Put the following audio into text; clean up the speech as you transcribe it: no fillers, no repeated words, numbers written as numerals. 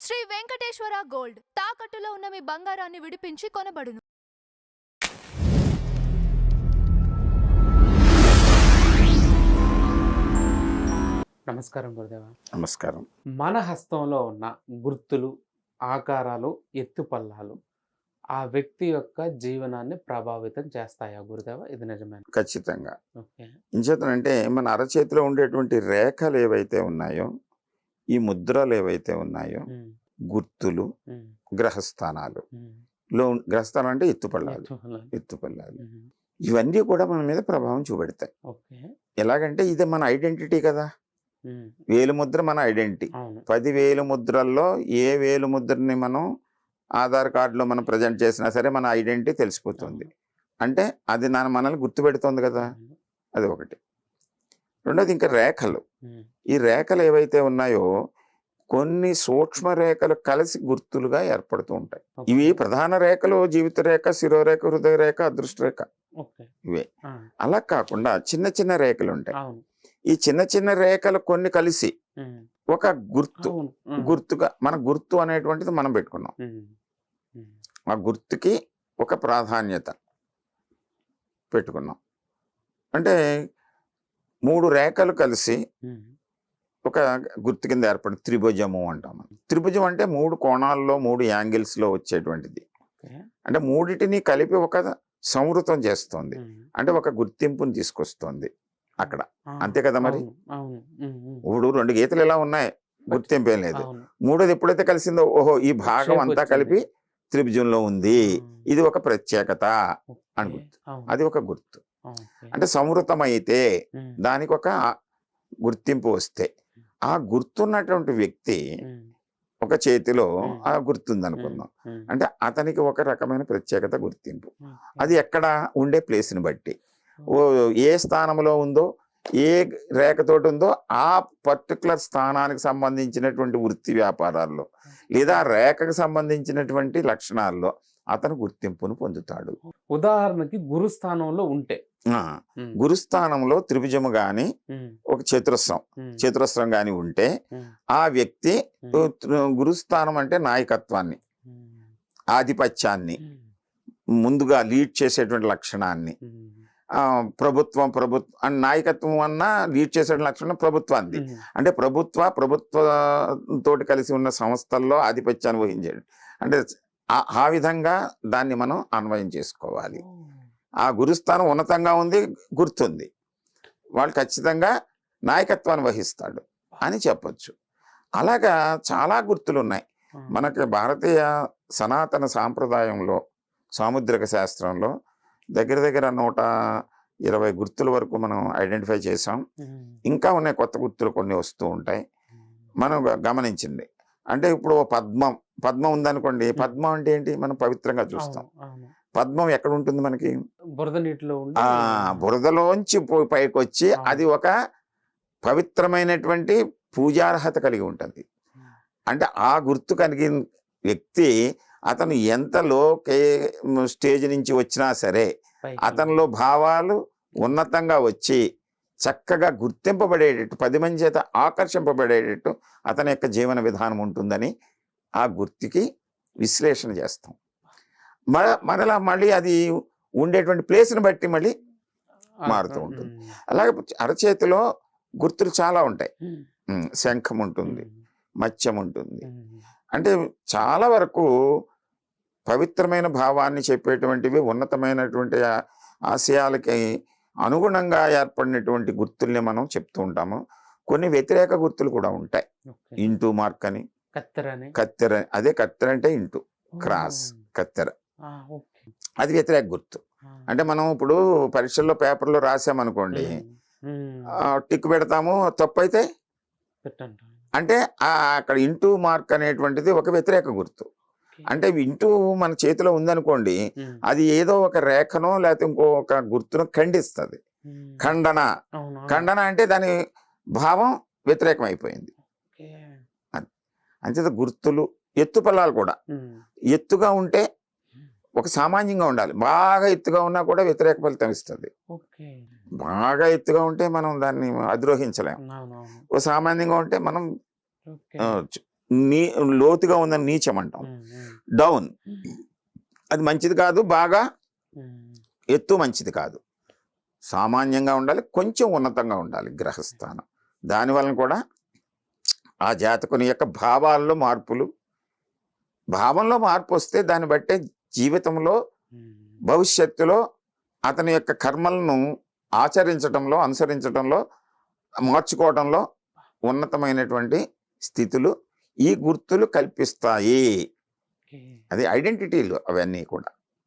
Shri Venkateswara gold తాకట్టులో ఉన్న మీ బంగారాన్ని విడిపించి కొనబడును. నమస్కారం గురుదేవ. నమస్కారం. మన హస్తంలో ఉన్న గుర్తులు, ఆకారాలు, ఎత్తుపల్లాలు ఆ వ్యక్తి యొక్క జీవనాన్ని ప్రభావితం చేస్తాయా గురుదేవ? ఇది నిజమేనా? ఖచ్చితంగా. ఓకే. ఇంచేతనంటే మన అరచేతిలో ఉండేటువంటి రేఖలు ఏవైతే ఉన్నాయో, ఈ ముద్రలు ఏవైతే ఉన్నాయో, గుర్తులు, గ్రహస్థానాలు గ్రహస్థానం అంటే ఎత్తుపల్లాలు ఇవన్నీ కూడా మన మీద ప్రభావం చూపెడతాయి. ఎలాగంటే ఇది మన ఐడెంటిటీ కదా. వేలు ముద్ర మన ఐడెంటిటీ. 10 వేలు ముద్రల్లో ఏ వేలు ముద్రని మనం ఆధార్ కార్డులో మనం ప్రజెంట్ చేసినా సరే మన ఐడెంటిటీ తెలిసిపోతుంది. అంటే అది మనల్ని గుర్తుపెడుతుంది కదా. అది ఒకటి. రెండోది ఇంకా రేఖలు. ఈ రేఖలు ఏవైతే ఉన్నాయో కొన్ని సూక్ష్మ రేఖలు కలిసి గుర్తులుగా ఏర్పడుతూ ఉంటాయి. ఇవి ప్రధాన రేఖలు జీవిత రేఖ, శిరోరేఖ, హృదయ రేఖ, అదృష్ట రేఖ ఇవే. అలా కాకుండా చిన్న చిన్న రేఖలు ఉంటాయి. ఈ చిన్న చిన్న రేఖలు కొన్ని కలిసి ఒక గుర్తుగా మన గుర్తు అనేటువంటిది మనం పెట్టుకున్నాం. ఆ గుర్తుకి ఒక ప్రాధాన్యత పెట్టుకున్నాం. అంటే 3 రేఖలు కలిసి ఒక గుర్తు కింద ఏర్పడి త్రిభుజము అంటాం. త్రిభుజం అంటే 3 కోణాల్లో 3 యాంగిల్స్ లో వచ్చేటువంటిది. అంటే మూడిటిని కలిపి ఒక సంవృతం చేస్తుంది. అంటే ఒక గుర్తింపుని తీసుకొస్తుంది అక్కడ. అంతే కదా మరి. ఇప్పుడు 2 గీతలు ఇలా ఉన్నాయి, గుర్తింపు ఏం లేదు. మూడోది ఎప్పుడైతే కలిసిందో ఓహో ఈ భాగం అంతా కలిపి త్రిభుజంలో ఉంది, ఇది ఒక ప్రత్యేకత అని గుర్తు. అది ఒక గుర్తు. అంటే సంవృతమైతే దానికి ఒక గుర్తింపు వస్తే ఆ గుర్తున్నటువంటి వ్యక్తి ఒక చేతిలో ఆ గుర్తుంది అనుకుందాం. అంటే అతనికి ఒక రకమైన ప్రత్యేకత గుర్తింపు. అది ఎక్కడ ఉండే ప్లేస్ని బట్టి, ఏ స్థానంలో ఉందో, ఏ రేఖతోటి ఉందో ఆ పర్టికులర్ స్థానానికి సంబంధించినటువంటి వృత్తి వ్యాపారాల్లో లేదా రేఖకు సంబంధించినటువంటి లక్షణాల్లో అతను గుర్తింపును పొందుతాడు. ఉదాహరణకి గురుస్థానంలో ఉంటే, గురుస్థానంలో త్రిభుజము గాని ఒక చతురస్రం గాని ఉంటే ఆ వ్యక్తి గురుస్థానం అంటే నాయకత్వాన్ని, ఆధిపత్యాన్ని, ముందుగా లీడ్ చేసేటువంటి లక్షణాన్ని, ప్రభుత్వం నాయకత్వం అన్నా లీడ్ చేసే లక్షణం ప్రభుత్వాన్ని. అంటే ప్రభుత్వంతో కలిసి ఉన్న సంస్థల్లో ఆధిపత్యాన్ని వహించాడు. అంటే ఆ విధంగా దాన్ని మనం అన్వయం చేసుకోవాలి. ఆ గురుస్థానం ఉన్నతంగా ఉంది, గుర్తుంది, వాళ్ళు ఖచ్చితంగా నాయకత్వాన్ని వహిస్తాడు అని చెప్పొచ్చు. అలాగా చాలా గుర్తులు ఉన్నాయి మనకి. భారతీయ సనాతన సాంప్రదాయంలో సాముద్రిక శాస్త్రంలో దగ్గర 120 గుర్తుల వరకు మనం ఐడెంటిఫై చేసాం. ఇంకా ఉన్నాయి, కొత్త గుర్తులు కొన్ని వస్తూ ఉంటాయి. మనం గమనించింది అంటే ఇప్పుడు పద్మం ఉందనుకోండి. పద్మం అంటే ఏంటి? మనం పవిత్రంగా చూస్తాం. పద్మం ఎక్కడ ఉంటుంది మనకి? బురద నీటిలో. బురదలోంచి పైకి వచ్చి అది ఒక పవిత్రమైనటువంటి పూజార్హత కలిగి ఉంటుంది. అంటే ఆ గుర్తు కలిగిన వ్యక్తి అతను ఎంత స్టేజ్ నుంచి వచ్చినా సరే అతనిలో భావాలు ఉన్నతంగా వచ్చి చక్కగా గుర్తింపబడేటట్టు, 10 మంది చేత ఆకర్షింపబడేటట్టు అతని యొక్క జీవన విధానం ఉంటుందని ఆ గుర్తుకి విశ్లేషణ చేస్తాం. మరలా మళ్ళీ అది ఉండేటువంటి ప్లేస్ని బట్టి మళ్ళీ మారుతూ ఉంటుంది. అలాగే అరచేతిలో గుర్తులు చాలా ఉంటాయి. శంఖం ఉంటుంది, మత్స్యం ఉంటుంది. అంటే చాలా వరకు పవిత్రమైన భావాన్ని చెప్పేటువంటివి, ఉన్నతమైనటువంటి ఆశయాలకి అనుగుణంగా ఏర్పడినటువంటి గుర్తుల్ని మనం చెప్తూ ఉంటాము. కొన్ని వ్యతిరేక గుర్తులు కూడా ఉంటాయి. ఇంటూ మార్క్ అని, కత్తెర. అదే కత్తెర అంటే ఇంటూ, క్రాస్, కత్తెర, అది వ్యతిరేక గుర్తు. అంటే మనం ఇప్పుడు పరీక్షల్లో పేపర్లో రాసామనుకోండి, టిక్ పెడతాము, తప్పు అయితే అంటే అక్కడ ఇంటూ మార్క్ అనేటువంటిది ఒక వ్యతిరేక గుర్తు. అంటే ఇంటూ మన చేతిలో ఉందనుకోండి, అది ఏదో ఒక రేఖనో లేకపోతే ఇంకొక గుర్తును ఖండిస్తుంది. ఖండన అంటే దాని భావం వ్యతిరేకం అయిపోయింది. అంతే గుర్తులు. ఎత్తుపల్లాలు కూడా ఎత్తుగా ఉంటే ఒక సామాన్యంగా ఉండాలి. బాగా ఎత్తుగా ఉన్నా కూడా వ్యతిరేక ఫలితం ఇస్తుంది. బాగా ఎత్తుగా ఉంటే మనం దాన్ని అధిరోహించలేము. ఓ సామాన్యంగా ఉంటే మనం నీ లోతుగా ఉందని నీచం అంటాం. డౌన్ అది మంచిది కాదు, బాగా ఎత్తు మంచిది కాదు. సామాన్యంగా ఉండాలి, కొంచెం ఉన్నతంగా ఉండాలి గ్రహస్థానం. దానివలన కూడా ఆ జాతకుని యొక్క భావాల్లో మార్పులు, భావంలో మార్పు వస్తే దాన్ని బట్టే జీవితంలో భవిష్యత్తులో అతని యొక్క కర్మలను ఆచరించడంలో, అనుసరించడంలో, మార్చుకోవడంలో ఉన్నతమైనటువంటి స్థితులు ఈ గుర్తులు కల్పిస్తాయి. అది ఐడెంటిటీలు అవన్నీ కూడా.